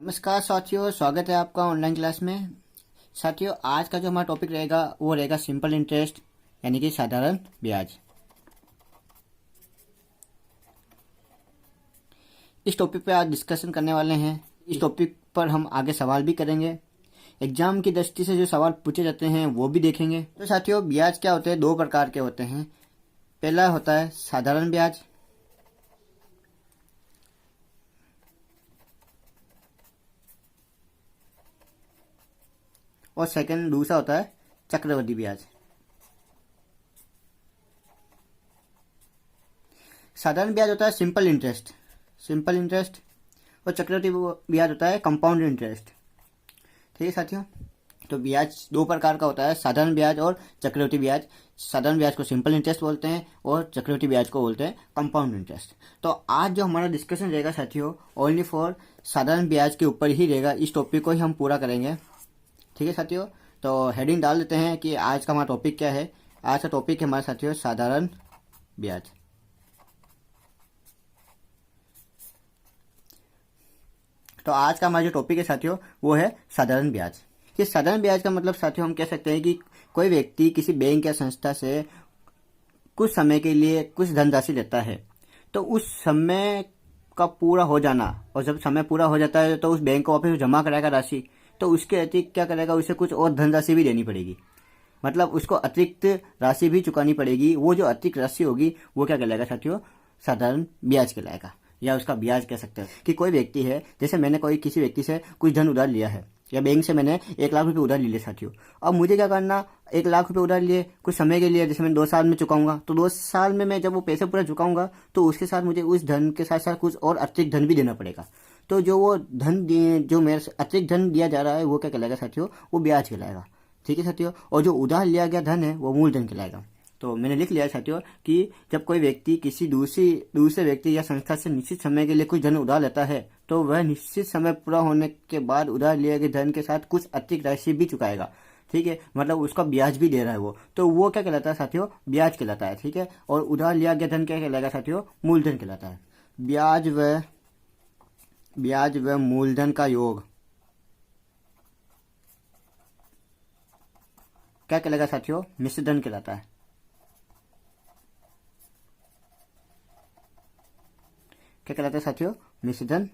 नमस्कार साथियों, स्वागत है आपका ऑनलाइन क्लास में। साथियों, आज का जो हमारा टॉपिक रहेगा वो रहेगा सिंपल इंटरेस्ट यानी कि साधारण ब्याज। इस टॉपिक पे आज डिस्कशन करने वाले हैं। इस टॉपिक पर हम आगे सवाल भी करेंगे। एग्जाम की दृष्टि से जो सवाल पूछे जाते हैं वो भी देखेंगे। तो साथियों, ब्याज क्या होते हैं? दो प्रकार के होते हैं। पहला होता है साधारण ब्याज और सेकंड दूसरा होता है चक्रवृद्धि ब्याज। साधारण ब्याज होता है सिंपल इंटरेस्ट और चक्रवृद्धि ब्याज होता है कंपाउंड इंटरेस्ट। ठीक है साथियों, तो ब्याज दो प्रकार का होता है, साधारण ब्याज और चक्रवृद्धि ब्याज। साधारण ब्याज को सिंपल इंटरेस्ट बोलते हैं और चक्रवृद्धि ब्याज को बोलते हैं कंपाउंड इंटरेस्ट। तो आज जो हमारा डिस्कशन रहेगा साथियों, ओनली फॉर साधारण ब्याज के ऊपर ही रहेगा। इस टॉपिक को ही हम पूरा करेंगे। ठीक है साथियों, तो हेडिंग डाल देते हैं कि आज का हमारा टॉपिक क्या है। आज का टॉपिक है हमारा साथियों साधारण ब्याज। तो आज का हमारा जो टॉपिक है साथियों वो है साधारण ब्याज। कि साधारण ब्याज का मतलब साथियों हम कह सकते हैं कि कोई व्यक्ति किसी बैंक या संस्था से कुछ समय के लिए कुछ धनराशि लेता है, तो उस समय का पूरा हो जाना, और जब समय पूरा हो जाता है तो उस बैंक को वापस जमा कराएगा राशि, तो उसके अतिरिक्त क्या करेगा, उसे कुछ और धनराशि भी देनी पड़ेगी। मतलब उसको अतिरिक्त राशि भी चुकानी पड़ेगी। वो जो अतिरिक्त राशि होगी वो क्या कहलाएगा साथियों? साधारण ब्याज कहलाएगा, या उसका ब्याज कह सकते हैं। कि कोई व्यक्ति है, जैसे मैंने किसी व्यक्ति से कुछ धन उधार लिया है, या बैंक से मैंने 1 लाख रुपए उधार लिए साथियों। अब मुझे क्या करना, 1 लाख रुपए उधार लिए कुछ समय के लिए, जैसे मैं 2 साल में चुकाऊंगा, तो 2 साल में मैं जब वो पैसे पूरा चुकाऊंगा तो उसके साथ मुझे उस धन के साथ साथ कुछ और अतिरिक्त धन भी देना पड़ेगा। तो जो वो धन जो मेरे से अतिरिक्त धन दिया जा रहा है वो क्या कहलाएगा साथियों? वो ब्याज कहलाएगा। ठीक है साथियों, और जो उधार लिया गया धन है वो मूलधन कहलाएगा। तो मैंने लिख लिया है साथियों कि जब कोई व्यक्ति किसी दूसरे व्यक्ति या संस्था से निश्चित समय के लिए कुछ धन उधार लेता है, तो वह निश्चित समय पूरा होने के बाद उधार लिए गए धन के साथ कुछ अतिरिक्त राशि भी चुकाएगा। ठीक है, मतलब उसका ब्याज भी दे रहा है वो, तो वो क्या कहलाता है साथियों? ब्याज कहलाता है। ठीक है, और उधार लिया गया धन क्या कहलाएगा साथियों? मूलधन कहलाता है। ब्याज व मूलधन का योग क्या कहलाएगा साथियों? मिश्रधन कहलाता है। क्या कहलाता है साथियों? मिश्रधन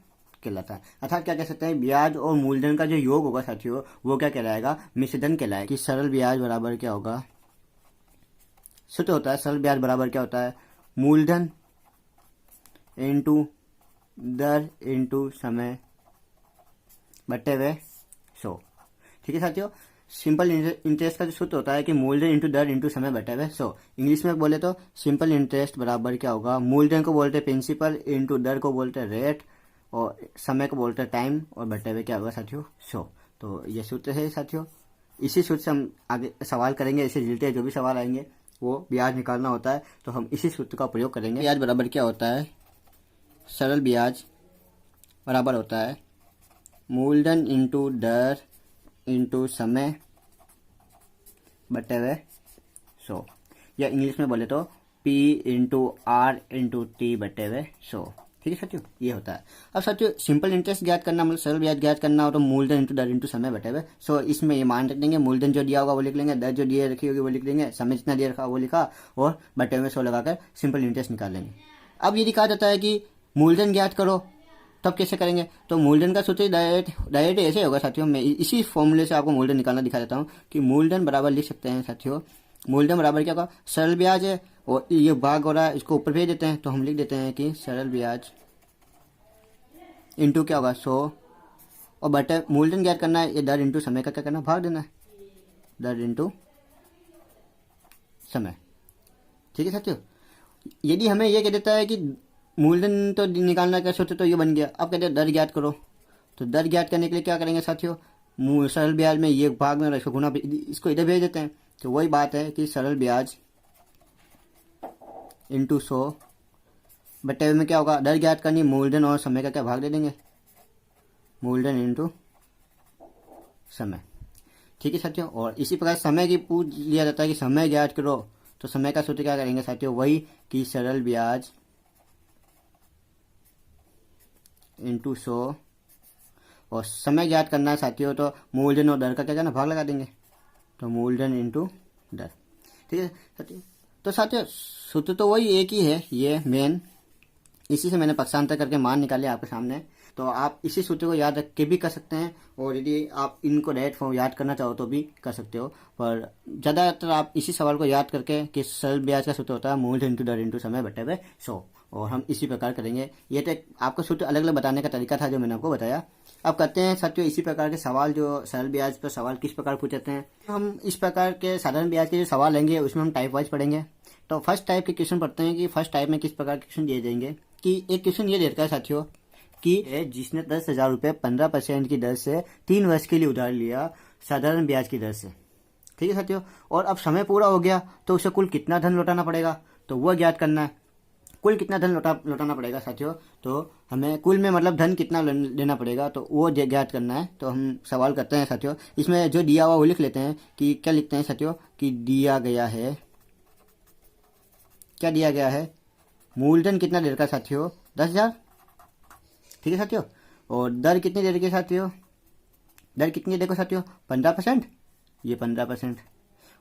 कहलाता है। अर्थात क्या कह सकते हैं, ब्याज और मूलधन का जो योग होगा साथियों वो क्या कहलाएगा? मिश्रधन कहलाएगा। कि सरल ब्याज बराबर क्या होगा? सूत्र होता है सरल ब्याज बराबर क्या होता है? मूलधन इंटू दर इंटू समय बटे हुए 100। ठीक है साथियों, सिंपल इंटरेस्ट का जो सूत्र होता है कि मूलधन इंटू दर इंटू समय बटे हुए 100। इंग्लिश में बोले तो सिंपल इंटरेस्ट बराबर क्या होगा? मूलधन को बोलते हैं प्रिंसिपल, इंटू दर को बोलते हैं रेट, और समय को बोलते हैं टाइम, और बटे हुए क्या होगा साथियों? 100। तो ये सूत्र है साथियों। इसी सूत्र से हम आगे सवाल करेंगे। इससे रिलेटेड जो भी सवाल आएंगे वो ब्याज निकालना होता है तो हम इसी सूत्र का प्रयोग करेंगे। ब्याज बराबर क्या होता है? सरल ब्याज बराबर होता है मूलधन इंटू दर इंटू समय बटे हुए 100, या इंग्लिश में बोले तो P into R into T बटे हुए 100। ठीक है साथियों, ये होता है। अब साथियों, सिंपल इंटरेस्ट ज्ञात करना मतलब सरल ब्याज ज्ञात करना हो तो मूलधन इंटू दर इंटू समय बटे हुए 100। इसमें ये मान रख देंगे, मूलधन जो दिया होगा वो लिख लेंगे, दर जो दिए रखी होगी वो लिख लेंगे, समय जितना दिया रखा वो लिखा, और बटे हुए 100 लगाकर सिंपल इंटरेस्ट निकाल लेंगे। अब यदि कहा जाता है कि मूलधन ज्ञात करो, तब कैसे करेंगे? तो मूलधन का सूत्र डायरेक्ट ऐसे होगा साथियों। मैं इसी फॉर्मूले से आपको मूलधन निकालना दिखा देता हूँ कि मूलधन बराबर लिख सकते हैं साथियों। मूलधन बराबर क्या होगा? सरल ब्याज है और ये भाग हो रहा है, इसको ऊपर भेज देते हैं, तो हम लिख देते हैं कि सरल ब्याज इंटू क्या होगा? 100, और बटे मूलधन ज्ञात करना है, ये दर इंटू समय का क्या करना है? भाग देना है, दर इंटू समय। ठीक है साथियों, यदि हमें यह कह देता है कि मूलधन तो निकालना का सूत्र तो ये बन गया, अब कहते हैं दर ज्ञात करो, तो दर ज्ञात करने के लिए क्या करेंगे साथियों? सरल ब्याज में ये भाग में इसको गुना, इसको इधर भेज देते हैं। तो वही बात है कि सरल ब्याज इंटू 100 बटे में क्या होगा? दर ज्ञात करनी, मूलधन और समय का क्या भाग दे देंगे, मूलधन इंटू समय। ठीक है साथियों, और इसी प्रकार समय की पूछ लिया जाता है कि समय ज्ञात करो, तो समय का सूत्र क्या करेंगे साथियों? वही कि सरल ब्याज इंटू 100, और समय ज्ञात करना है साथियों, तो मूलधन और दर का क्या करना, भाग लगा देंगे। तो मूलधन इंटू दर, ठीक है साथियों। तो साथियों सूत्र तो वही एक ही है, ये मेन, इसी से मैंने पक्षांतर करके मान निकाले आपके सामने। तो आप इसी सूत्र को याद रख के भी कर सकते हैं, और यदि आप इनको डायरेक्ट फॉर्म याद करना चाहो तो भी कर सकते हो, पर ज़्यादातर आप इसी सवाल को याद करके कि सरल ब्याज का सूत्र होता है मूलधन इंटू दर इंटू समय बटे हुए 100, और हम इसी प्रकार करेंगे। ये तो आपको सूत्र अलग अलग बताने का तरीका था जो मैंने आपको बताया। अब करते हैं साथियों इसी प्रकार के सवाल, जो सरल ब्याज पर सवाल किस प्रकार पूछते हैं। हम इस प्रकार के साधारण ब्याज के जो सवाल लेंगे उसमें हम टाइप वाइज पढ़ेंगे। तो फर्स्ट टाइप के क्वेश्चन पढ़ते हैं कि फर्स्ट टाइप में किस प्रकार के क्वेश्चन दिए जाएंगे। कि एक क्वेश्चन ये देता है साथियों कि जिसने 10,000 रुपये 15% की दर से 3 वर्ष के लिए उधार लिया साधारण ब्याज की दर से, ठीक है साथियों, और अब समय पूरा हो गया तो उसे कुल कितना धन लौटाना पड़ेगा, तो वो ज्ञात करना है। कुल कितना धन लौटाना पड़ेगा साथियों, तो हमें कुल में मतलब धन कितना लेना पड़ेगा तो वो ज्ञात करना है। तो हम सवाल करते हैं साथियों, इसमें जो दिया हुआ वो लिख लेते हैं कि क्या लिखते हैं साथियों कि दिया गया है, क्या दिया गया है, मूलधन कितना देर का साथियों 10,000, ठीक है साथियों, और दर कितनी देर की साथियों, दर कितनी देखो साथियों 15%, ये 15%,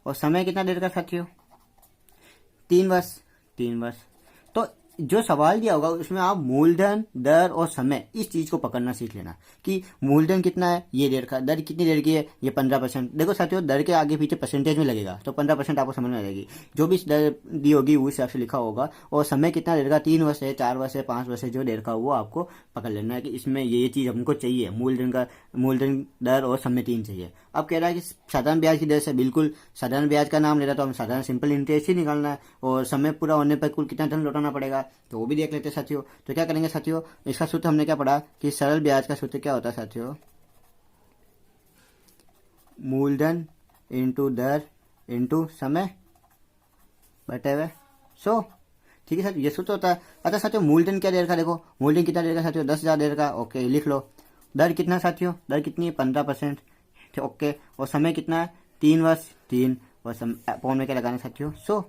और समय कितना देर का साथियों 3 वर्ष, 3 वर्ष। तो जो सवाल दिया होगा उसमें आप मूलधन, दर और समय इस चीज को पकड़ना सीख लेना कि मूलधन कितना है ये देर का, दर कितनी देर की है ये 15%। देखो साथियों दर के आगे पीछे परसेंटेज में लगेगा तो 15% आपको समझ में आ जाएगी, जो भी दर दी होगी उस हिसाब से लिखा होगा। और समय कितना देर का, 3 वर्ष है, 4 वर्ष है, 5 वर्ष है, जो देर का वो आपको पकड़ लेना है कि इसमें ये चीज हमको चाहिए, मूलधन का, मूलधन, दर और समय 3 चाहिए। अब कह रहा है कि साधारण ब्याज की दर से, बिल्कुल साधारण ब्याज का नाम ले रहा तो हम साधारण सिंपल इंटरेस्ट ही निकालना है, और समय पूरा होने पर कुल कितना धन लौटाना पड़ेगा तो वो भी देख लेते हैं साथियों। तो क्या करेंगे साथियों, इसका सूत्र हमने क्या पढ़ा कि सरल ब्याज का सूत्र क्या होता है साथियों, मूलधन इंटू दर इंटू समय बटे हुए 100, ठीक है साथियों, ये सूत्र होता है। अच्छा साथियों मूलधन क्या देर का, देखो मूलधन कितना देर का साथियों 10,000 देर का, ओके लिख लो। दर कितना साथियों, दर कितनी है 15%, ओके, और समय कितना है 3 वर्ष, 3, और पौन में क्या लगाना साथियों 100,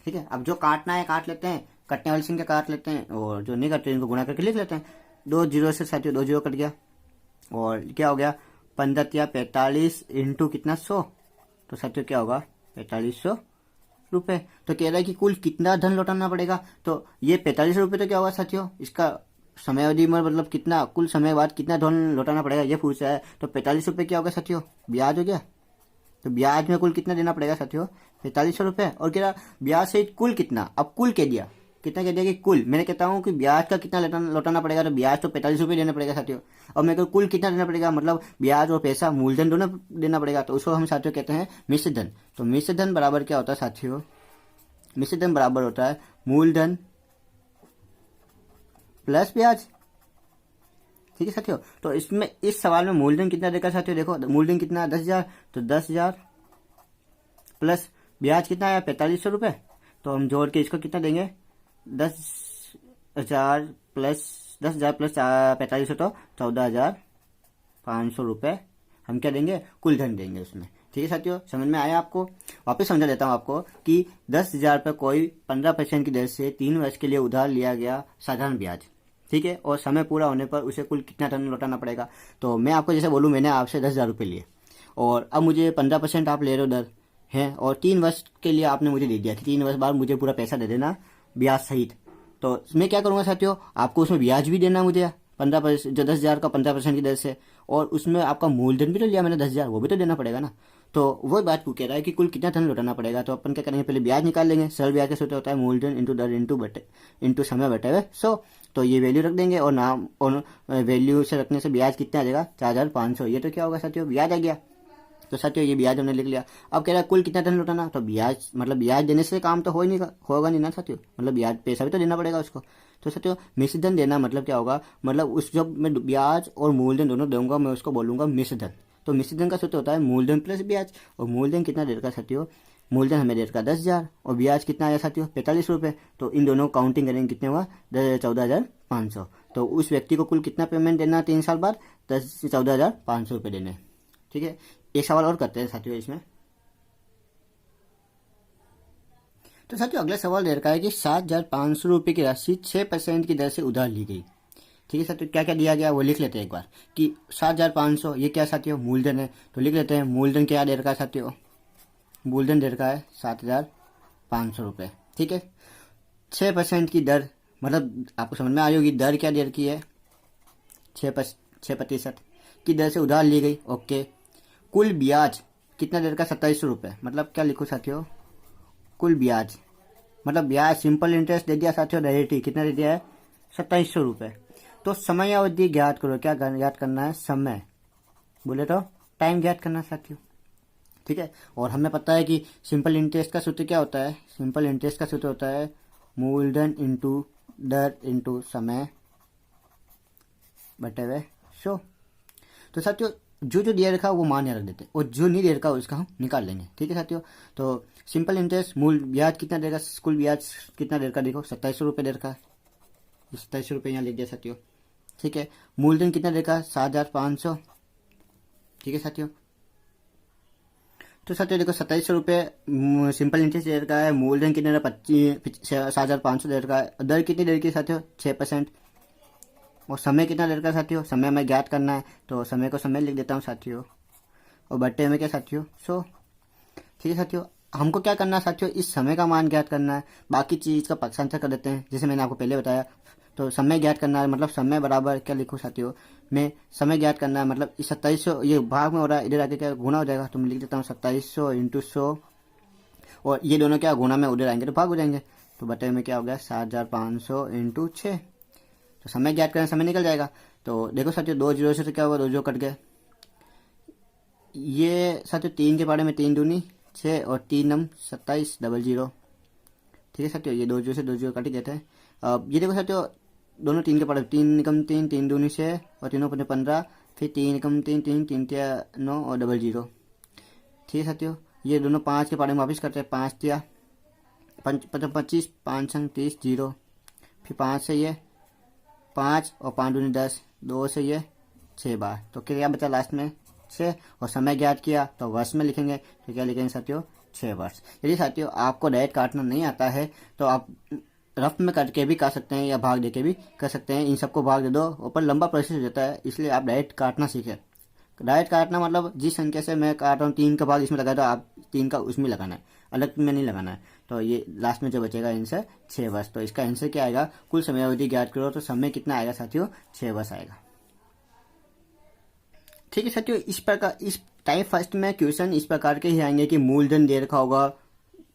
ठीक है। अब जो काटना है काट लेते हैं, कटने वाली संख्या काट लेते हैं, और जो नहीं कटते इनको गुणा करके लिख लेते हैं। 2 जीरो से साथियों 2 जीरो कट गया, और क्या हो गया 15 या 45 इंटू कितना 100, तो साथियों क्या होगा 4500 रुपये। तो कह रहा है कि कुल कितना धन लौटाना पड़ेगा, तो ये 45 रुपये तो क्या होगा साथियों, इसका समय अवधि में मतलब कितना, कुल समय बाद कितना धन लौटाना पड़ेगा ये पूछ रहा है। तो 45 रुपये क्या होगा साथियों, ब्याज हो गया, तो ब्याज में कुल कितना देना पड़ेगा साथियों 4500 रुपये। और कह रहा ब्याज सहित कुल कितना, अब कुल कह दिया, कितना कह दिया कि कुल, मैंने कहता हूँ कि ब्याज का कितना लौटाना पड़ेगा, तो ब्याज तो 45 रुपये देना पड़ेगा साथियों, और मेरे को कुल कितना देना पड़ेगा मतलब ब्याज और पैसा मूलधन दोनों देना पड़ेगा, तो उसको हम साथियों कहते हैं मिश्र धन। तो मिश्र धन बराबर क्या होता है साथियों, मिश्र धन बराबर होता है मूलधन प्लस ब्याज, ठीक है साथियों। तो इसमें इस सवाल में मूलधन कितना देगा साथियों, देखो मूलधन कितना 10,000, तो 10,000 प्लस ब्याज कितना आया 4500 रुपये, तो हम जोड़ के इसको कितना देंगे 10,000 प्लस 4500 तो 14,500 रुपये हम क्या देंगे, कुल धन देंगे उसमें, ठीक है साथियों। समझ में आया आपको, वापस समझा देता हूँ आपको कि 10,000 पर कोई 15% की दर से 3 वर्ष के लिए उधार लिया गया साधारण ब्याज, ठीक है, और समय पूरा होने पर उसे कुल कितना धन लौटाना पड़ेगा। तो मैं आपको जैसे बोलूँ मैंने आपसे 10,000 रुपये लिए, और अब मुझे 15% आप ले रहे हो दर है, और 3 वर्ष के लिए आपने मुझे दे दिया कि 3 वर्ष बाद मुझे पूरा पैसा दे देना ब्याज सहित। तो मैं क्या करूँगा साथियों, आपको उसमें ब्याज भी देना मुझे 15%, जो 10,000 का 15% की दर से, और उसमें आपका मूलधन भी तो लिया मैंने 10,000, वो भी तो देना पड़ेगा ना। तो वो बात कह रहा है कि कुल कितना धन लौटाना पड़ेगा, तो अपन क्या करेंगे पहले ब्याज निकाल लेंगे। सरल ब्याज का सूत्र होता है मूलधन इंटू दर इंटू समय बटे हुए 100। तो ये वैल्यू रख देंगे, और नाम और वैल्यू से रखने से ब्याज कितना आ जाएगा 4,500, ये तो क्या होगा साथियों ब्याज आ गया। तो साथियों ये ब्याज हमने लिख लिया। अब कह रहा है कुल कितना धन लौटाना, तो ब्याज मतलब ब्याज देने से काम तो होगा नहीं ना साथियों, मतलब ब्याज पैसा भी तो देना पड़ेगा उसको। तो साथियों मिश्र धन देना मतलब क्या होगा, मतलब उस जब मैं ब्याज और मूलधन दोनों दूंगा मैं उसको बोलूंगा मिश्र धन। तो मिश्र धन का सूत्र होता है मूलधन प्लस ब्याज, और मूलधन कितना देर का साथियों, मूलधन हमें देर का 10,000, और ब्याज कितना आया साथियों 45 रुपये। तो इन दोनों काउंटिंग करेंगे कितने हुआ 14,500। तो उस व्यक्ति को कुल कितना पेमेंट देना 3 साल बाद 14,500 रुपये देने, ठीक है। एक सवाल और करते हैं साथियों इसमें। तो साथियों अगला सवाल दे रखा है कि 7,500 रुपये की राशि 6% की दर से उधार ली गई, ठीक है साथियों, क्या क्या दिया गया वो लिख लेते हैं एक बार कि 7,500 ये क्या साथियों मूलधन है, तो लिख लेते हैं मूलधन क्या दे रखा है साथियों, मूलधन दे रखा है 7,500 रुपये। ठीक है, 6% की दर, मतलब आपको समझ में आ होगी दर क्या दे रखी है, 6% की दर से उधार ली गई। ओके, कुल ब्याज कितना दे रखा है, 2700 रुपये। मतलब क्या लिखूँ साथियों, कुल ब्याज मतलब ब्याज सिंपल इंटरेस्ट दे दिया साथियों डायरेक्ट, कितना दे दिया है 2700 रुपये। तो समय अवधि ज्ञात करो, क्या ज्ञात करना है, समय, बोले तो टाइम ज्ञात करना है साथियों। ठीक है, और हमें पता है कि सिंपल इंटरेस्ट का सूत्र क्या होता है, सिंपल इंटरेस्ट का सूत्र होता है मूलधन इंटू दर इंटू समय बटे हुए 100। तो साथियों जो जो दिया रखा वो मान रख देते और जो नहीं दे रखा उसका हम निकाल लेंगे। ठीक है साथियों, तो सिंपल इंटरेस्ट मूल ब्याज कितना देगा, कुल ब्याज कितना देर का, देखो 2700 रुपये दे रखा है, 2700 रुपये यहाँ लिख दिया साथियों। ठीक है, मूलधन कितना देगा 7,500। ठीक है साथियों, तो साथियों देखो 2700 रुपये सिंपल इंटरेस्ट दे रखा है, मूलधन कितने 7,500 दे रखा है, दर कितनी दे रखी है साथियों 6%, और समय कितना दे रखा है साथियों, समय हमें ज्ञात करना है तो समय को समय लिख देता हूँ साथियों, और बट्टे में क्या साथियों 100। ठीक है साथियों, हमको क्या करना है साथियों, इस समय का मान ज्ञात करना है, बाकी चीज़ का पक्षांतर कर देते हैं जैसे मैंने आपको पहले बताया। तो समय ज्ञात करना है, मतलब समय बराबर क्या लिखूँ साथियों, मैं समय ज्ञात करना है, मतलब इस 2700 ये भाग में हो रहा है, इधर आके क्या गुना हो जाएगा, तो मैं लिख देता हूँ 2700 इंटू 100, और ये दोनों क्या गुना में उधर आएंगे तो भाग हो जाएंगे, तो बटे में क्या हो गया 7,500 इंटू 6। तो समय ज्ञात करना, समय निकल जाएगा। तो देखो साथियों 2 जीरो से तो क्या हुआ, 2 जीरो कट गए, ये साथियों 3 के पारे में 3 दूनी 6 और 3 नम 27 डबल जीरो। ठीक है साथियों, ये 2 जीरो से 2 जीरो कट गए थे। अब ये देखो साथियों दोनों 3 के पारे 3 निकम 3 3 दूनी 6 और तीनों पन्ने 15, फिर 3 निकम 3 3 3 तिया 9 और डबल जीरो। ठीक है साथियों, ये दोनों 5 के पारे में वापिस करते हैं, 5 तिया 25 5 संग 30 जीरो, फिर 5 से ये 5 और 5 दूनी 10, 2 से ये 6 बार, तो क्या बचा लास्ट में 6, और समय ज्ञात किया तो वर्ष में लिखेंगे, तो क्या लिखेंगे साथियों 6 वर्ष। यदि साथियों आपको डायरेक्ट काटना नहीं आता है तो आप रफ में काट के भी कर सकते हैं या भाग दे के भी कर सकते हैं, इन सबको भाग दे दो, ऊपर लंबा प्रोसेस हो जाता है, इसलिए आप डायरेक्ट काटना सीखें। डायरेक्ट काटना मतलब जिस संख्या से मैं काट रहा हूँ 3 का भाग इसमें लगा तो आप 3 का उसमें लगाना है, अलग में नहीं लगाना है। तो ये लास्ट में जो बचेगा आंसर 6 वर्ष। तो इसका आंसर क्या आएगा, कुल समय अवधि ज्ञात करो, तो समय कितना आएगा साथियों 6 वर्ष आएगा। ठीक है साथियों, इस प्रकार इस टाइप फर्स्ट में क्वेश्चन इस प्रकार के ही आएंगे कि मूलधन दे रखा होगा,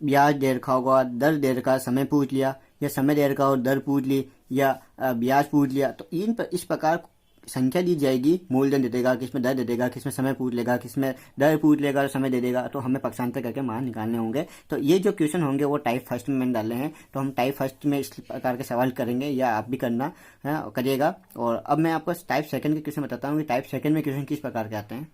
ब्याज दे रखा होगा, दर दे रखा, समय पूछ लिया, या समय दे रखा और दर पूछ ली, या ब्याज पूछ लिया, तो इस प्रकार संख्या दी जाएगी, मूलधन दे देगा, किसमें दर दे देगा, किसमें समय पूछ लेगा, किसमें दर पूछ लेगा, समय दे देगा, तो हमें पक्षांतर करके मान निकालने होंगे। तो ये जो क्वेश्चन होंगे वो टाइप फर्स्ट में मैंने डाले हैं, तो हम टाइप फर्स्ट में इस प्रकार के सवाल करेंगे, या आप भी करना है करिएगा। और अब मैं आपको टाइप सेकंड के क्वेश्चन बताता हूँ कि टाइप सेकंड में क्वेश्चन किस प्रकार के आते हैं।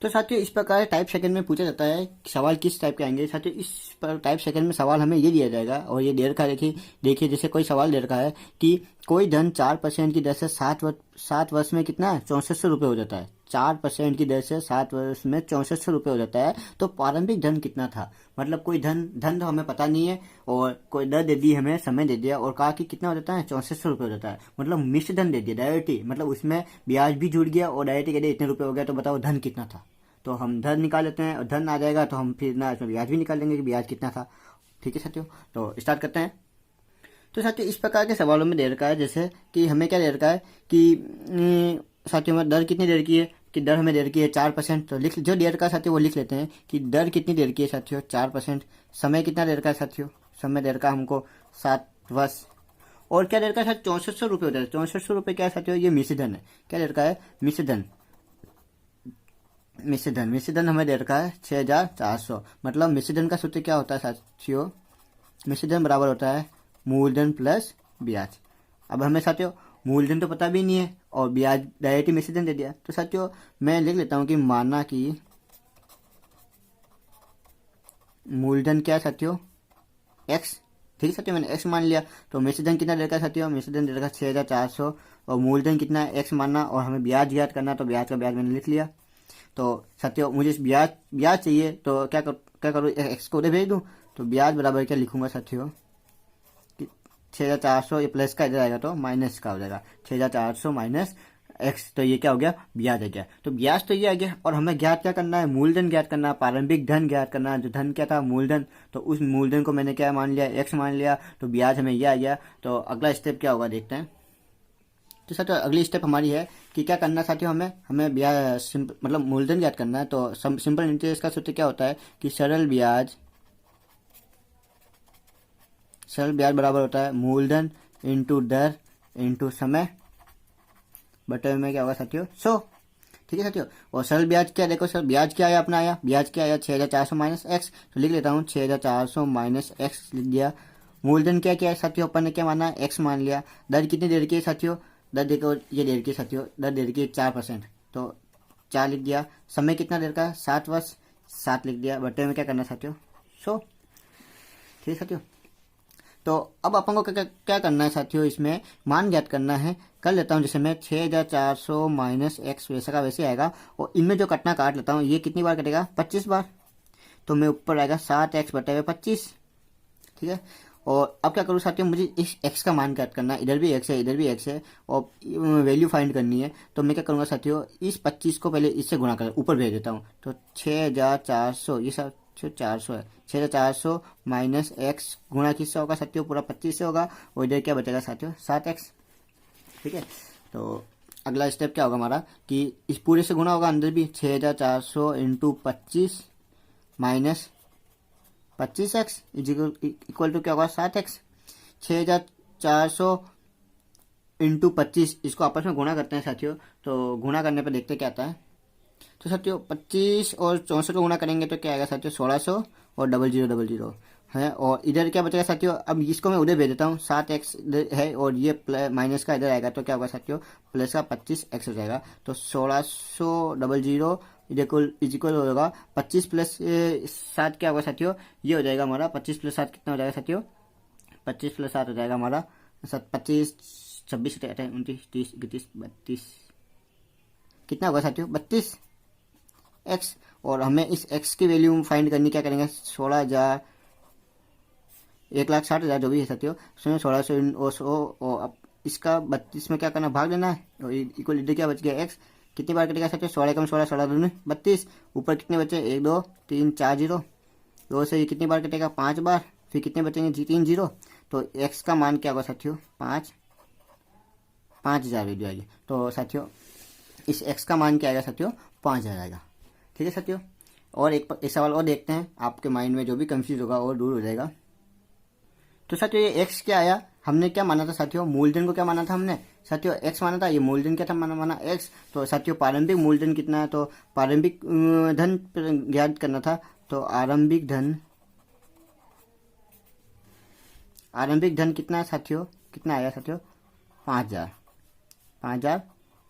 तो साथियों इस प्रकार टाइप सेकंड में पूछा जाता है सवाल किस टाइप के आएंगे साथियों, इस पर टाइप सेकंड में सवाल हमें ये दिया जाएगा, और ये दे रखा है, देखिए जैसे कोई सवाल दे रखा है कि कोई धन 4% की दर से 7 वर्ष में कितना है 6400 रुपये हो जाता है, 4% की दर से 7 वर्ष में 6400 रुपये हो जाता है, तो प्रारंभिक धन कितना था, मतलब कोई धन तो हमें पता नहीं है, और कोई दर दे दी हमें, समय दे दिया, और कहा कि कितना हो जाता है 6400 रुपये हो जाता है, मतलब मिश्र धन दे दिया डायरेक्ट ही, मतलब उसमें ब्याज भी जुड़ गया और डायरेक्ट कहते इतने रुपये हो गया, तो बताओ धन कितना था। तो हम धन निकाल लेते हैं, और धन आ जाएगा तो हम फिर ना इसमें ब्याज भी निकाल लेंगे कि ब्याज कितना था। ठीक है साथियों, तो स्टार्ट करते हैं। तो साथियों इस प्रकार के सवालों में दे रखा है जैसे कि हमें क्या दे रखा है कि साथियों हमें दर कितनी दे रखी है, कि दर हमें दे रखी है 4%, तो लिख जो दे रखा है साथियों वो लिख लेते हैं कि दर कितनी दे रखी है साथियों 4%। समय कितना दे रखा है साथियों, समय दे रखा है हमको 7 वर्ष, और क्या दे रखा है 6400 रुपये हो जाता है, 6400 रुपये क्या है साथियों, ये मिश्र धन है, क्या दे रखा है मिश्र धन, मिश्र धन हमें दे रखा है 6400, मतलब मिश्र धन का सूत्र क्या होता है साथियों, मिश्र धन बराबर होता है मूलधन प्लस ब्याज। अब हमें साथियों मूलधन तो पता भी नहीं है और ब्याज डायरेक्ट मिश्र धन दे दिया, तो साथियों मैं लिख लेता हूं कि माना कि मूलधन क्या है साथियों x। ठीक है साथियों, मैंने x मान लिया, तो मिश्र धन कितना दे रखा है साथियों, मिश्र धन दे रखा 6400, और मूलधन कितना है x मानना, और हमें ब्याज ज्ञात करना, तो ब्याज का ब्याज मैंने लिख लिया। तो साथियों मुझे ब्याज चाहिए, तो क्या करूँ x को उधर भेज दूँ, तो ब्याज बराबर क्या लिखूंगा साथियों 6,400 ये प्लस का इधर आएगा तो माइनस का हो जाएगा 6,400 माइनस एक्स, तो ये क्या हो गया ब्याज आ गया। तो ब्याज तो ये आ गया और हमें ज्ञात क्या करना है, मूलधन ज्ञात करना है, प्रारंभिक धन ज्ञात करना है। जो धन क्या था मूलधन, तो उस मूलधन को मैंने क्या मान लिया एक्स मान लिया, तो ब्याज हमें ये आ गया। तो अगला स्टेप क्या होगा देखते हैं। तो सर तो अगली स्टेप हमारी है कि क्या करना साथियों, हमें ब्याज मतलब मूलधन ज्ञात करना है। तो सिंपल इंटरेस्ट का सूत्र क्या होता है कि सरल ब्याज बराबर होता है मूलधन इंटू दर इंटू समय बटे में क्या होगा साथियों 100। ठीक है साथियों, और सरल ब्याज क्या, देखो सर ब्याज क्या आया अपना, ब्याज क्या आया 6,400 माइनस एक्स, तो लिख लेता हूँ 6,400 माइनस एक्स लिख दिया। मूलधन क्या क्या है साथियों, अपन ने क्या माना एक्स मान लिया। दर कितनी देर की है साथियों, दर देखो ये देर की साथियों, दर देर की 4%, तो 4 लिख दिया। समय कितना देर का 7 वर्ष, 7 लिख दिया बटे में क्या करना साथियों 100। ठीक है साथियों, तो अब अपन को क्या करना है साथियों, इसमें मान ज्ञात करना है। कर लेता हूँ जैसे मैं 6,400 माइनस एक्स वैसा का वैसे आएगा, और इनमें जो कटना काट लेता हूँ, ये कितनी बार कटेगा 25 बार, तो मैं ऊपर आएगा 7x बटे हुए 25। ठीक है, और अब क्या करूँ साथियों, मुझे इस x का मान ज्ञात करना है, इधर भी x है इधर भी x है और वैल्यू फाइंड करनी है। तो मैं क्या करूँगा साथियों, इस 25 को पहले इससे गुणा कर ऊपर भेज देता हूँ। तो 6,400 ये सब 400 है, 6,400 माइनस एक्स गुणा किससे होगा साथियों, पूरा 25 से होगा, और इधर क्या बचेगा साथियों 7x। ठीक है, तो अगला स्टेप क्या होगा हमारा कि इस पूरे से गुणा होगा अंदर भी, 6,400 into 25 minus 25x equal to क्या होगा 7x। 6,400 इंटू 25 इसको आपस में गुणा करते हैं साथियों, तो गुणा करने पर देखते क्या आता है। तो साथियों 25 और 64 को गुणा करेंगे तो क्या आएगा साथियों 1600 और 0000 है, और इधर क्या बचेगा साथियों, अब इसको मैं उधर भेज देता हूँ 7x है और ये माइनस का इधर आएगा, तो क्या होगा साथियों प्लस का 25x हो जाएगा। तो 1600 इक्वल होगा 25 प्लस 7 क्या होगा साथियों, ये हो जाएगा हमारा 25 प्लस 7 कितना हो जाएगा साथियों, 25 प्लस 7 हो जाएगा हमारा 25 26 29 30 31 32 कितना होगा साथियों 32 एक्स। और हमें इस एक्स की वैल्यू फाइंड करनी, क्या करेंगे 16,000 1,60,000 जो भी है साथियों, उसमें 1600 और अब इसका 32 में क्या करना भाग लेना है, और इक्वल इधर क्या बच गया एक्स, कितनी बार कटेगा साथियों 16 कम 16 16 दूनी 32, ऊपर कितने बचे 1 2 3 4 जीरो, 2 से ये कितनी बार कटेगा 5 बार, फिर कितने बचेंगे 3 जीरो, तो एक्स का मान क्या होगा साथियों 5,000 वैल्यू आएगी। तो साथियों इस एक्स का मान क्या आएगा साथियों 5,000 आएगा। ठीक है साथियों, और एक सवाल और देखते हैं, आपके माइंड में जो भी कंफ्यूज होगा और दूर हो जाएगा। तो साथियों ये एक्स क्या आया, हमने क्या माना था साथियों, मूलधन को क्या माना था हमने साथियों एक्स माना था, ये मूलधन क्या था माना एक्स। तो साथियों प्रारंभिक मूलधन कितना है, तो प्रारंभिक धन ज्ञात करना था, तो आरंभिक धन कितना है साथियों, कितना आया साथियों 5,000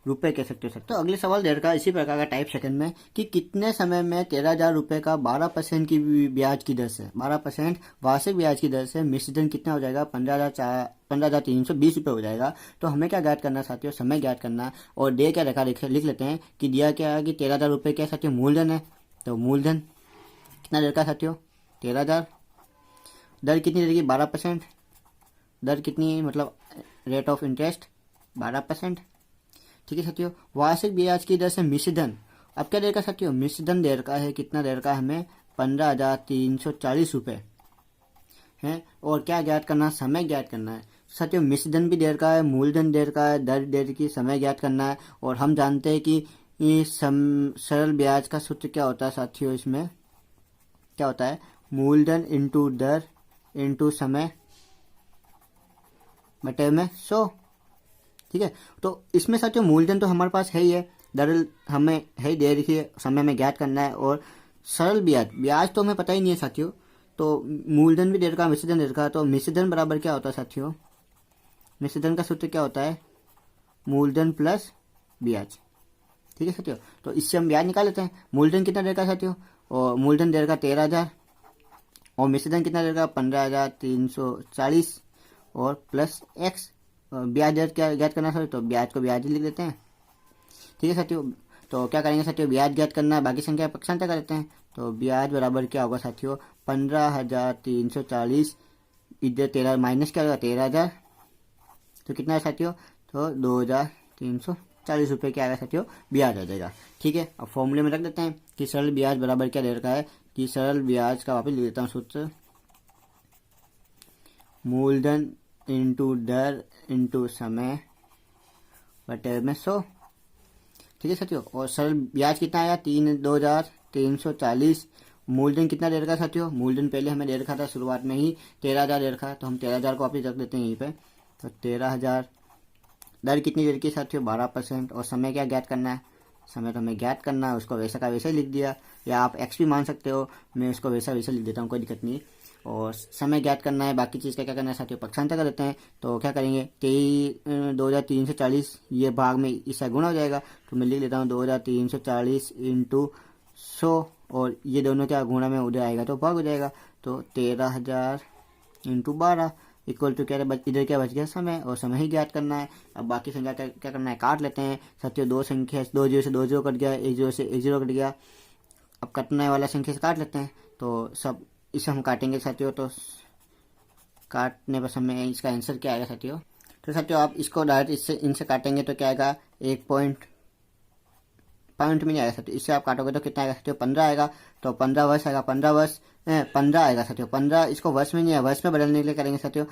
रुपए कह सकते हो सर। तो अगले सवाल देर का इसी प्रकार का टाइप सेकंड में कि कितने समय में 13,000 रुपए का 12% की ब्याज की दर से 12% वार्षिक ब्याज की दर से मिश्र धन कितना हो जाएगा 15,320 रुपये हो जाएगा। तो हमें क्या ज्ञात करना साथियों, समय ज्ञात करना, और डे क्या रखा लिख लेते हैं कि दिया क्या है कि 13,000 रुपये क्या साथियों मूलधन है। तो मूलधन कितना देर का साथियों 13,000, दर कितनी देर की 12%, दर कितनी मतलब रेट ऑफ इंटरेस्ट 12%। ठीक है साथियों, वार्षिक ब्याज की दर से मिश्र धन, अब क्या देर का साथियों मिश्र धन देर का है, कितना देर का हमें 15,340 रुपये है, और क्या ज्ञात करना समय ज्ञात करना है साथियों। मिश्र धन भी देर का है, मूलधन देर का है, दर देर की, समय ज्ञात करना है। और हम जानते हैं कि सरल ब्याज का सूत्र क्या होता है साथियों, इसमें क्या होता है मूलधन इंटू दर इंटू समय बटे में 100। ठीक है, तो इसमें साथियों मूलधन तो हमारे पास है ही है, दर हमें है ही दे रखी है, समय में ज्ञात करना है, और सरल ब्याज तो हमें पता ही नहीं है साथियों। तो मूलधन भी दे रखा, मिश्र धन दे रखा, तो मिश्र धन बराबर क्या होता है साथियों, मिश्र धन का सूत्र क्या होता है मूलधन प्लस ब्याज। ठीक है साथियों, तो इससे हम ब्याज निकाल लेते हैं। मूलधन कितना दे रखा है साथियों, और मूलधन दे रखा 13,000, और मिश्र धन कितना दे रखा 15,340 और प्लस एक्स, ब्याज दर क्या ज्ञात करना सर, तो ब्याज को ब्याज ही लिख देते हैं। ठीक है साथियों, तो क्या करेंगे साथियों ब्याज ज्ञात करना है, बाकी संख्या पक्षांतर कर देते हैं। तो ब्याज बराबर क्या होगा साथियों 15,340, इधर 13 माइनस क्या होगा 13,000 तो कितना है साथियों, तो 2340 रुपये क्या आएगा साथियों, ब्याज आ जाएगा। ठीक है, अब फॉर्मूले में रख देते हैं कि सरल ब्याज बराबर क्या दे रखा है, कि सरल ब्याज का वापस लिख देता हूँ सूत्र, मूलधन इंटू दर इंटू समय बटे में 100। ठीक है साथियों, और सरल ब्याज कितना आया, 2340। मूलधन कितना दे रखा है साथियों, मूलधन पहले हमें दे रखा था शुरुआत में ही 13,000 दे रखा है, तो हम 13,000 को वापस रख देते हैं यहीं पे, तो 13,000। दर कितनी दे रखी है साथियों, 12%। और समय क्या ज्ञात करना है, समय तो हमें ज्ञात करना है, उसको वैसा का वैसा ही लिख दिया, या आप एक्स भी मान सकते हो, मैं उसको वैसा वैसा लिख देता हूँ, कोई दिक्कत नहीं। और समय ज्ञात करना है, बाकी चीज़ का क्या करना है साथियों, पक्षांतर कर देते हैं। तो क्या करेंगे, 2340 ये भाग में इसका गुणा हो जाएगा, तो मैं लिख लेता हूँ 2340 इंटू 100, और ये दोनों क्या गुणा में उधर आएगा तो भाग हो जाएगा, तो 13,000 इंटू 12 इक्वल टू क्या, इधर क्या बच गया, समय, और समय ही ज्ञात करना है। अब बाकी संख्या क्या करना है, काट लेते हैं साथियों, दो संख्या, 2 जीरो से 2 जीरो कट गया, 1 जीरो से 1 जीरो कट गया। अब कटने वाला संख्या से काट लेते हैं, तो सब इसे हम काटेंगे साथियों, तो काटने पर समय इसका आंसर क्या आएगा साथियों, तो साथियों आप इसको डायरेक्ट इससे इनसे काटेंगे तो क्या आएगा, 1 पॉइंट में नहीं आएगा साथियों, इससे आप काटोगे तो कितना आएगा साथियों, 15 आएगा। तो 15 वर्ष आएगा, 15 आएगा साथियों, 15 इसको वर्ष में नहीं है, वर्ष में बदलने के लिए करेंगे साथियों,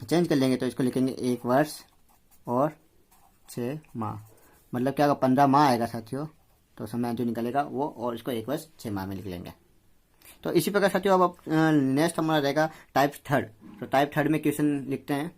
चेंज कर लेंगे, तो इसको लिखेंगे 1 वर्ष और 6 माह, मतलब क्या होगा, 15 माह आएगा साथियों। तो समय जो निकलेगा वो, और इसको 1 वर्ष 6 माह में लिख लेंगे। तो इसी प्रकार साथियों अब नेक्स्ट हमारा रहेगा टाइप थर्ड। तो टाइप थर्ड में क्वेश्चन लिखते हैं।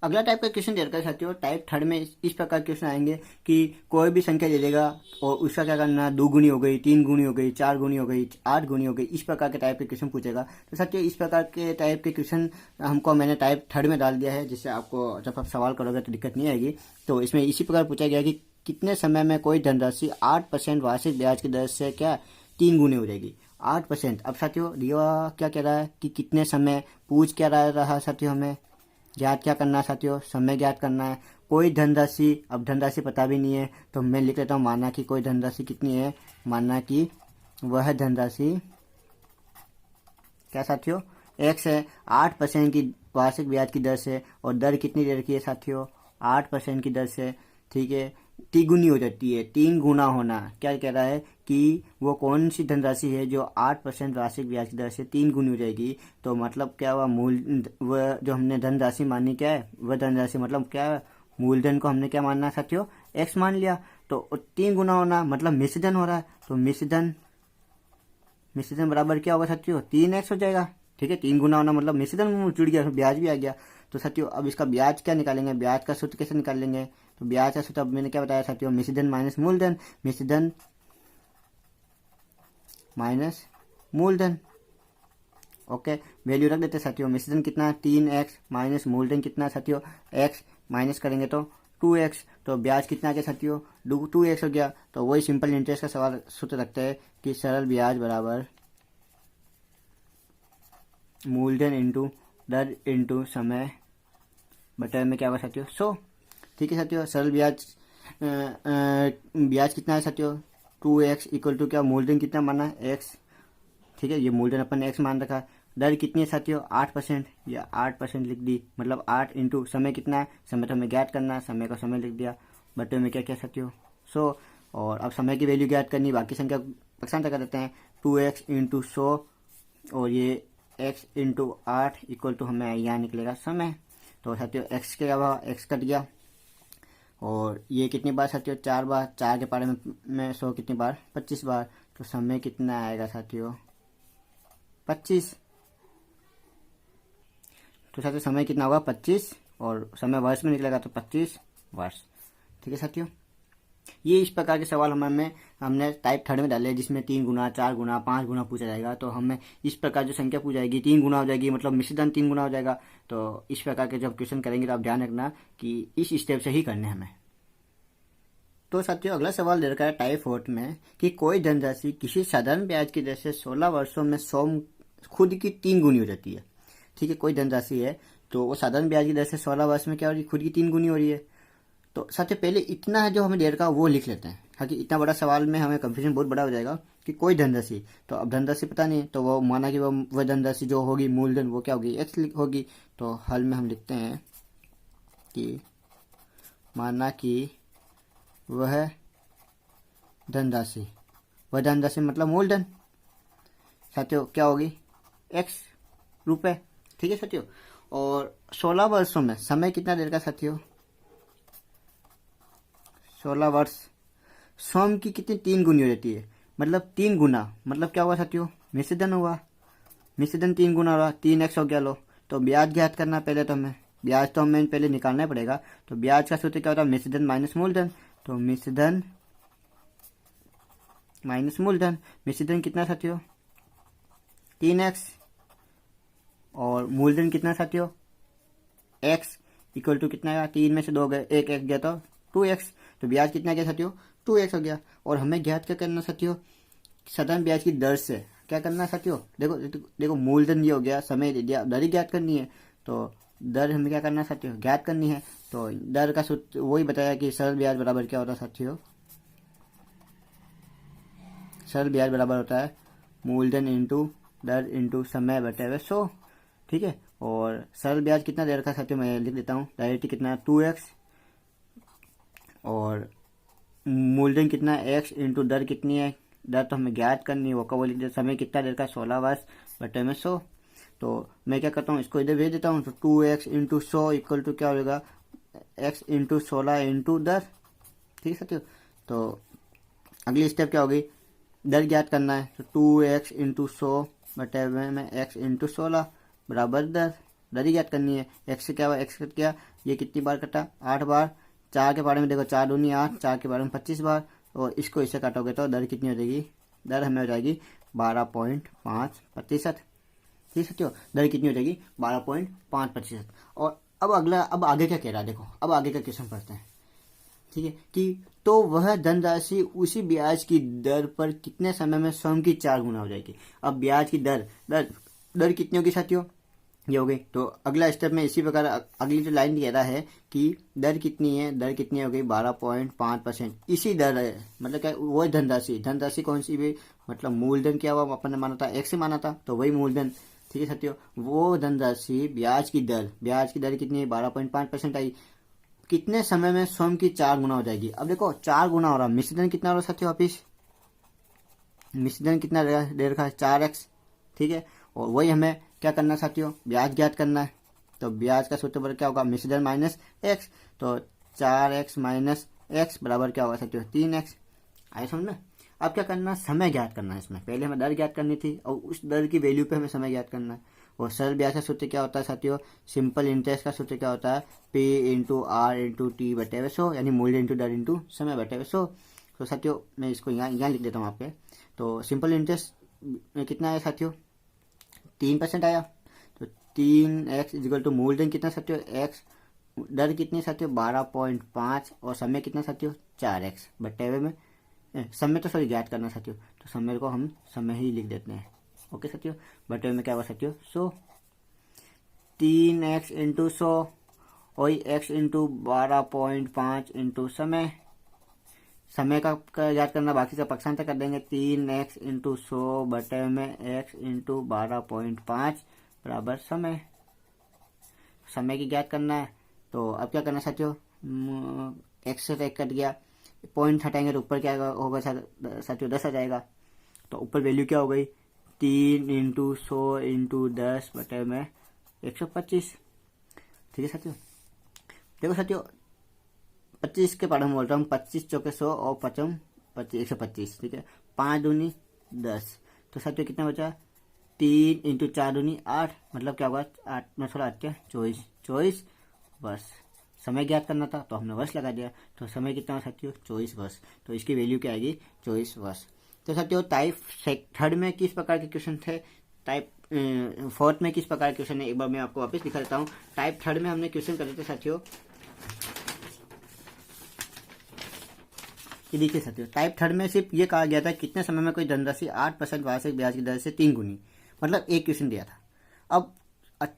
अगला टाइप का क्वेश्चन दे रखा है साथियों, टाइप थर्ड में इस प्रकार क्वेश्चन आएंगे कि कोई भी संख्या ले लेगा और उसका क्या करना, 2 गुनी हो गई, 3 गुनी हो गई, 4 गुनी हो गई, 8 गुनी हो गई, इस प्रकार के टाइप के क्वेश्चन पूछेगा। तो साथियों इस प्रकार के टाइप के क्वेश्चन हमको मैंने टाइप थर्ड में डाल दिया है, जिससे आपको जब आप सवाल करोगे तो दिक्कत नहीं आएगी। तो इसमें इसी प्रकार पूछा गया कि कितने समय में कोई धनराशि 8% वार्षिक ब्याज की दर से क्या 3 गुनी हो जाएगी, 8%। अब साथियों दिया क्या कह रहा है कि कितने समय, पूछ क्या रहा साथियों, हमें ज्ञात क्या करना है साथियों, समय ज्ञात करना है। कोई धनराशि, अब धनराशि पता भी नहीं है, तो मैं लिख लेता हूँ माना कि कोई धनराशि कितनी है, माना कि वह धनराशि क्या साथियों, x है, 8% की वार्षिक ब्याज की दर से, और दर कितनी दे रखी है साथियों, 8% की दर से। ठीक है, तिगुनी हो जाती है, 3 गुना होना। क्या कह रहा है कि वो कौन सी धनराशि है जो 8% वार्षिक ब्याज की दर से 3 गुनी हो जाएगी। तो मतलब क्या हुआ, वह जो हमने धनराशि मानी क्या है, वह धनराशि मतलब क्या है, मूलधन को हमने क्या मानना साथियों, x मान लिया। तो 3 गुना होना मतलब मिश्रधन हो रहा है, तो मिश्रधन बराबर क्या होगा साथियों, 3x हो जाएगा। ठीक है, 3 गुना होना मतलब मिश्रधन जुड़ गया, ब्याज भी आ गया। तो साथियों अब इसका ब्याज क्या निकालेंगे, ब्याज का सूत्र कैसे निकाल लेंगे, तो ब्याज का सूत्र अब मैंने क्या बताया साथियों, मिश्रधन माइनस मूलधन, मिश्रधन माइनस मूलधन। ओके, वैल्यू रख देते साथियों, मिश्रधन कितना 3x माइनस मूलधन कितना साथियों, x माइनस करेंगे तो 2x। तो ब्याज कितना आ गया साथियों, 2x हो गया। तो वही सिंपल इंटरेस्ट का सवाल सूत्र रखते हैं कि सरल ब्याज बराबर मूलधन इंटू दर इंटू समय बटे में क्या होगा साथियों, 100। ठीक है साथियों, सरल ब्याज ब्याज कितना है साथियों, 2x इक्वल टू क्या, मूलधन कितना माना है, x। ठीक है, ये मूलधन अपन ने x मान रखा। दर कितनी है साथियों, 8%, या 8% लिख दी, मतलब 8 इंटू समय कितना है, समय तो हमें ज्ञात करना है, समय का समय लिख दिया, बटे में क्या क्या साथियों, 100। और अब समय की वैल्यू ज्ञात करनी, बाकी संख्या पक्षांतर कर देते हैं, 2x इंटू 100 और ये x इंटू 8 इक्वल टू हमें यहाँ निकलेगा समय। तो साथियों x के अलावा x कट गया, और ये कितनी बार साथियों, 4 बार, 4 के पारे में 100 कितनी बार, 25 बार। तो समय कितना आएगा साथियों, 25। तो साथियों समय कितना होगा, 25, और समय वर्ष में निकलेगा तो 25 वर्ष। ठीक है साथियों, ये इस प्रकार के सवाल हमने टाइप थर्ड में डाले, जिसमें 3 गुना, 4 गुना, 5 गुना पूछा जाएगा। तो हमें इस प्रकार जो संख्या पूछ जाएगी 3 गुना हो जाएगी, मतलब मिश्रधन 3 गुना हो जाएगा। तो इस प्रकार के जब क्वेश्चन करेंगे तो आप ध्यान रखना कि इस स्टेप से ही करने हमें। तो साथियों अगला सवाल दे रखा है टाइप फोर्थ में कि कोई धनराशि किसी साधारण ब्याज की दर से 16 वर्षों में 100 खुद की 3 गुनी हो जाती है। ठीक है, कोई धनराशि है तो वो साधारण ब्याज की दर से 16 वर्ष में क्या हो रही है, खुद की 3 गुनी हो रही है। तो साथियों पहले इतना है जो हमें दे रखा है वो लिख लेते हैं, ताकि इतना बड़ा सवाल में हमें कंफ्यूजन बहुत बड़ा हो जाएगा कि कोई धनराशि, तो अब धनराशि पता नहीं, तो वो माना कि वह धनराशि जो होगी मूलधन वो क्या होगी, x होगी। तो हल में हम लिखते हैं कि वह धनराशि मतलब मूलधन साथियों क्या होगी, x रुपए। ठीक है साथियों। और 16 वर्षों में समय कितना देर का साथियों, 16 वर्ष सोम की कितनी 3 गुनी हो जाती है, मतलब 3 गुना, मतलब क्या हुआ साथियों, मिश्रधन हुआ। मिश्रधन 3 गुना हुआ, 3x हो गया। लो तो ब्याज ज्ञात करना पहले, तो हमें ब्याज तो हमें पहले निकालना पड़ेगा। तो ब्याज का सूत्र क्या होता है, मिश्रधन माइनस मूलधन। तो मिश्रधन माइनस मूलधन, मिश्रधन कितना साथियों 3x और मूलधन कितना साथियों x इक्वल टू कितना आया, 3 में से 2 गए, एक गया तो 2x। तो ब्याज कितना गया साथियों 2x हो गया। और हमें ज्ञात क्या करना साथियों, साधारण ब्याज की दर से क्या करना साथियों, देखो मूलधन ये हो गया, समय दे दिया, दर ही ज्ञात करनी है। तो दर हमें क्या करना साथियों, ज्ञात करनी है। तो दर का सूत्र वही बताया कि सरल ब्याज बराबर क्या होता है साथियों, सरल ब्याज बराबर होता है मूलधन इंटू दर इंटू समय बटे हुए 100। ठीक है। और सरल ब्याज कितना दे रखा है साथियों, मैं लिख देता हूँ डायरेक्टली, कितना 2x और मूलधन कितना x इंटू दर कितनी है, दर तो हमें ज्ञात करनी है, वो का वो लिख देते, समय कितना दे रखा है 16 वर्ष बटे में 100। तो मैं क्या करता हूँ, इसको इधर भेज देता हूँ। तो 2x इंटू 100 इक्वल टू क्या होगा, x इंटू 16 इंटू दर। ठीक है साथियों। तो अगली स्टेप क्या होगी, दर ज्ञात करना है। तो 2x इंटू 100 बटे हुए में x इंटू 16 बराबर दर ही ज्ञात करनी है। x से क्या हुआ, x कट गया, ये कितनी बार कटा 8 बार। 4 के बारे में देखो, 4 दूनी 8, 4 के बारे में 25 बार। और इसको इससे काटोगे तो दर कितनी हो जाएगी, दर हमें हो जाएगी 12.5%। ठीक है, दर कितनी हो जाएगी 12.5%। और अब आगे क्या कह रहा है, देखो अब आगे का क्वेश्चन पढ़ते हैं। ठीक है, कि तो वह धनराशि उसी ब्याज की दर पर कितने समय में स्वयं की 4 गुना हो जाएगी। अब ब्याज की दर कितनी होगी साथियों, ये हो गई। तो अगला स्टेप में इसी प्रकार अगली जो लाइन कह रहा है कि दर कितनी है, दर कितनी हो गई 12.5%। इसी दर है मतलब क्या, वो धनराशि कौन सी भी, मतलब मूलधन क्या हुआ, अपन ने माना था x से माना था, तो वही मूलधन। ठीक है साथियों, वो धनराशि ब्याज की दर कितनी है 12.5% आई, कितने समय में स्वयं की 4 गुना हो जाएगी। अब देखो 4 गुना हो रहा, मिश्रधन कितना हो रहा साथियों, वापिस मिश्रधन कितना दे रखा है 4x। ठीक है, और वही हमें क्या करना साथियों, ब्याज ज्ञात करना है। तो ब्याज का सूत्र क्या होगा, मिश्रधन माइनस x। तो 4x माइनस x बराबर क्या होगा साथियों 3x। आए समझ में। अब क्या करना, समय ज्ञात करना है। इसमें पहले हमें दर ज्ञात करनी थी और उस दर की वैल्यू पे हमें समय ज्ञात करना है। और सरल ब्याज का सूत्र क्या होता है साथियों, सिंपल इंटरेस्ट का सूत्र क्या होता है, P into R into T बटे हुए 100, यानी मूल्य इंटू दर इंटू समय बटे हुए 100। तो साथियों मैं इसको यहाँ लिख देता हूँ आपके। तो सिंपल इंटरेस्ट में कितना आया साथियों 3% आया। तो 3x इजिकल टू मूलधन कितना साथियों x, दर कितनी साथियों 12.5 और समय कितना साथियों 4x बटे हुए में समय तो सॉरी ज्ञात करना साथियों, तो समय को हम समय ही लिख देते हैं। ओके साथियों, बटे में क्या हुआ साथियों 100, 3x इंटू 100 वही x इंटू 12.5 इंटू समय का याद करना, बाकी का पक्षांतर कर देंगे। 3x इंटू 100 बटे में x इंटू 12.5 बराबर समय की ज्ञात करना है। तो अब क्या करना साथियों, x से 1 कट गया, पॉइंट हटाएंगे तो ऊपर क्या होगा साथियों 10 आ जाएगा। तो ऊपर वैल्यू क्या हो गई 3 इंटू 100 इंटू 10 बटे में 125। ठीक है साथियों, देखो साथियों 25 के बारे में बोल रहा हूँ, 25 चौके 100 और 55 125। ठीक है, 5 दूनी 10। तो साथियों कितना बचा 3 इंटू 4 दूनी 8, मतलब क्या होगा 8 में 16 8 24 वर्ष। समय ज्ञात करना था तो हमने वर्ष लगा दिया, तो समय कितना साथियों 24 वर्ष। तो इसकी वैल्यू क्या आएगी 24 वर्ष। तो साथियों टाइप थर्ड में किस प्रकार के क्वेश्चन थे, टाइप फोर्थ में किस प्रकार के क्वेश्चन है, एक बार मैं आपको वापस दिखा देता हूँ। टाइप थर्ड में हमने क्वेश्चन करे थे साथियों, देखिए साथियों टाइप थर्ड में सिर्फ ये कहा गया था कितने समय में कोई धनराशि 8% वार्षिक ब्याज की दर से 3 गुनी, मतलब एक क्वेश्चन दिया था। अब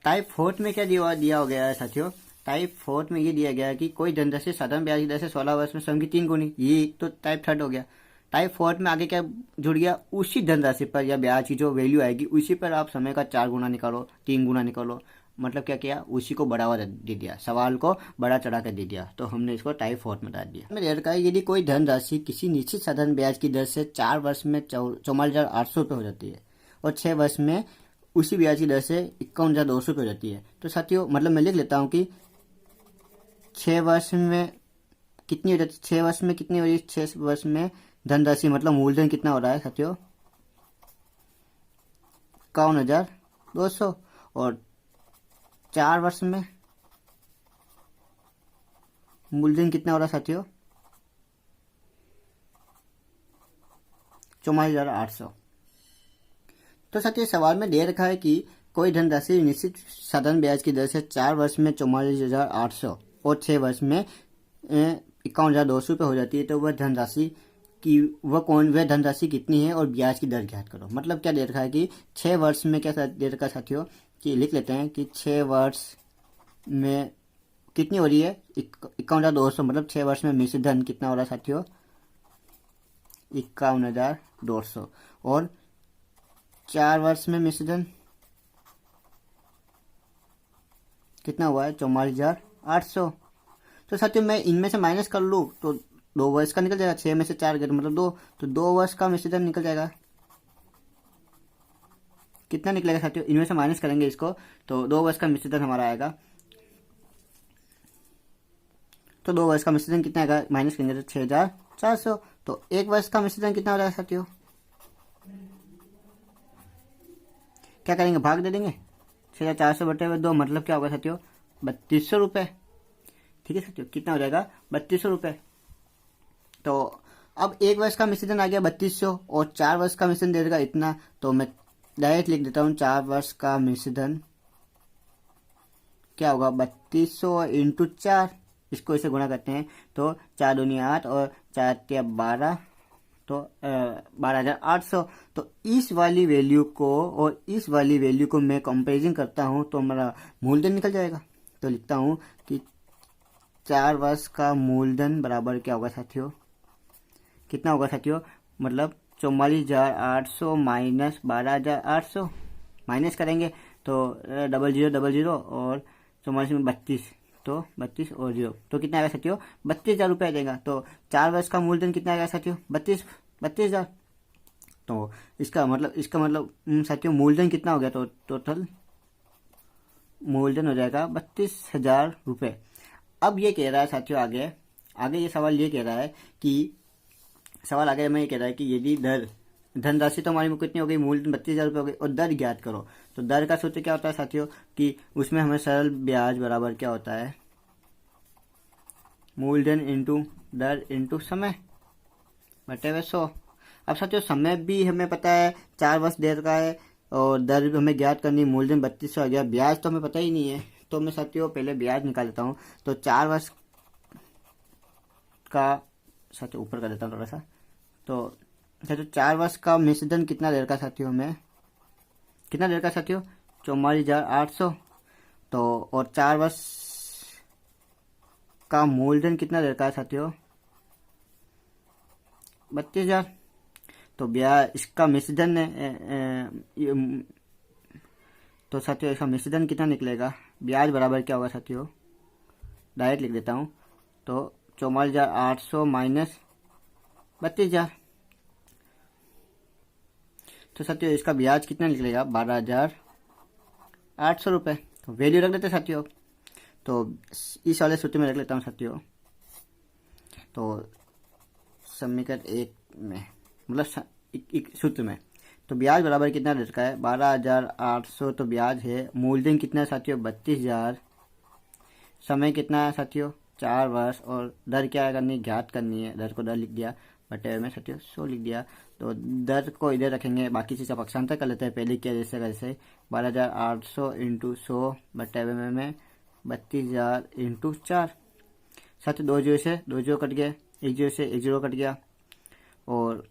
टाइप फोर्थ में क्या दिया हो गया है साथियों, टाइप फोर्थ में ये दिया गया है कि कोई धनराशि साधारण ब्याज की दर से 16 वर्ष में स्वयं की 3 गुनी, ये तो टाइप थर्ड हो गया। टाइप फोर्थ में आगे क्या जुड़ गया, उसी धनराशि पर या ब्याज की जो वैल्यू आएगी उसी पर आप समय का 4 गुना निकालो 3 गुना निकालो, मतलब क्या किया, उसी को बढ़ावा दे दिया, सवाल को बड़ा चढ़ा कर दे दिया, तो हमने इसको टाइप 4 में डाल दिया। मैंने रखा है यदि कोई धनराशि किसी निश्चित साधारण ब्याज की दर से 4 वर्ष में 44,800 रुपये हो जाती है और 6 वर्ष में उसी ब्याज की दर से 51,200 रुपये हो जाती है, तो साथियों मतलब मैं लिख लेता हूँ कि 6 वर्ष में कितनी हो जाती, 6 वर्ष में कितनी हो रही है, 6 वर्ष में धनराशि मतलब मूलधन कितना हो रहा है साथियों, 51,200, और 4 वर्ष में मूलधन कितना हो रहा है साथियों, 44,800। तो साथियों सवाल में दे रखा है कि कोई धनराशि निश्चित साधारण ब्याज की दर से 4 वर्ष में 44,800 और 6 वर्ष में 51,200 रुपये हो जाती है, तो वह धनराशि कि वह धनराशि कितनी है और ब्याज की दर ज्ञात करो। मतलब क्या दे रखा है कि 6 वर्ष में क्या दे रखा है साथियों, कि लिख लेते हैं कि 6 वर्ष में कितनी हो रही है, 51,200, मतलब 6 वर्ष में मिश्र धन कितना हो रहा है साथियों, 51,200, और 4 वर्ष में मिश्र धन कितना हुआ है, 44,800। तो साथियों मैं इनमें से माइनस कर लूँ तो 2 वर्ष का निकल जाएगा, 6 में से 4 गए मतलब 2, तो 2 वर्ष का मिश्र धन निकल जाएगा। कितना निकलेगा साथियों, इनमें से माइनस करेंगे इसको, तो 2 वर्ष का मिश्र धन हमारा आएगा, तो 2 वर्ष का मिश्र धन कितना आएगा, माइनस करेंगे तो 6,400। तो 1 वर्ष का मिश्र धन कितना हो रहा है साथियों, क्या करेंगे, भाग दे देंगे, 6,400 बटे हुए 2, मतलब क्या होगा साथियों, 3,200 रुपये। ठीक है साथियों, कितना हो जाएगा, 3,200 रुपये। तो अब 1 वर्ष का मिश्र धन आ गया 3,200 और 4 वर्ष का मिश्र धन दे देगा इतना, तो मैं डायरेक्ट लिख देता हूँ 4 वर्ष का मिश्र धन क्या होगा, 3,200 इंटू 4, इसको इसे गुणा करते हैं तो 4 दूनी 8 और 4 तिया 12, तो 12,800। तो इस वाली वैल्यू को और इस वाली वैल्यू को मैं कंपेरिजन करता हूँ तो हमारा मूलधन निकल जाएगा। तो लिखता हूँ कि 4 वर्ष का मूलधन बराबर क्या होगा साथियों, कितना होगा साथियों, मतलब 44,800 माइनस 12,800, माइनस करेंगे तो 0000 और 44 में 32, तो 32 और 0, तो कितना आएगा साथियों, 32,000 रुपये आ जाएगा। तो 4 वर्ष का मूलधन कितना आएगा साथियों, 32,000। तो इसका मतलब साथियों मूलधन कितना हो गया, तो टोटल मूलधन हो जाएगा 32,000 रुपये। अब ये कह रहा है साथियों आगे ये सवाल ये कह रहा है कि सवाल आगे में ये कह रहा है कि यदि धनराशि तो हमारी कितनी हो गई, मूलधन 32,000 रुपये हो गई और दर ज्ञात करो। तो दर का सूत्र क्या होता है साथियों कि उसमें हमें सरल ब्याज बराबर क्या होता है, मूलधन इंटू दर इंटू समय बटे हुए 100। अब साथियों समय भी हमें पता है 4 वर्ष दे रखा है और दर भी हमें ज्ञात करनी, मूलधन 3200 आ गया, ब्याज तो हमें पता ही नहीं है, तो मैं साथियों पहले ब्याज निकाल लेता हूँ। तो 4 वर्ष का साथियों ऊपर कर देता हूँ थोड़ा सा, तो साथियों 4 वर्ष का मिश्र धन कितना दे रखा है साथियों, हमें कितना दे रखा है साथियों, 44,800। तो और 4 वर्ष का मूलधन कितना दे रखा है साथियों, 32,000। तो ब्याज इसका मिश्र धन तो साथियों इसका मिश्र धन कितना निकलेगा, ब्याज बराबर क्या होगा साथियों, डायरेक्ट लिख देता हूँ, तो 44,800 माइनस 32,000, तो साथियों इसका ब्याज कितना निकलेगा, 12,800 रुपये। तो वैल्यू रख देते साथियों, तो इस वाले सूत्र में रख लेता हूँ साथियों, तो समीकरण 1 में मतलब सूत्र में, तो ब्याज बराबर कितना दे रखा है, 12,800, तो ब्याज है, मूलधन कितना है साथियों, 32,000, समय कितना है साथियों, 4 वर्ष, और दर क्या करनी, ज्ञात करनी है, दर को दर लिख दिया बटे में साथियों 100 लिख दिया। तो दर को इधर रखेंगे, बाकी चीज़ का पक्षांतर कर लेते हैं, पहले किया जैसे 12,800 इंटू 100 बटे में 32,000 इंटू 4, साथियों 2 जीरो से 2 जीरो कट गया, 1 जीरो से 1 जीरो कट गया, और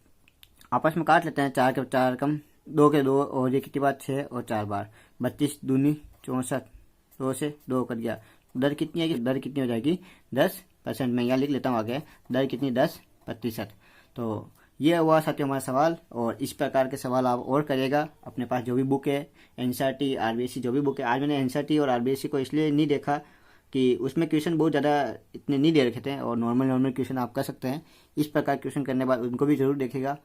आपस में काट लेते हैं, 4 के 4 कम 2 के 2, और ये कितनी बार 6 और 4 बार 32 दूनी 64, 2 से 2 कट गया। दर कितनी आएगी, दर कितनी हो जाएगी 10%, मैं यहाँ लिख लेता हूँ आगे, दर कितनी 10%। तो ये हुआ साथियों हमारा सवाल। और इस प्रकार के सवाल आप और करिएगा अपने पास जो भी बुक है, एनसीईआरटी, आरबीएससी जो भी बुक है। आज मैंने एनसीईआरटी और आरबीएससी को इसलिए नहीं देखा कि उसमें क्वेश्चन बहुत ज़्यादा इतने नहीं दे रखे थे और नॉर्मल क्वेश्चन आप कर सकते हैं। इस प्रकार क्वेश्चन करने के बाद उनको भी जरूर देखेगा।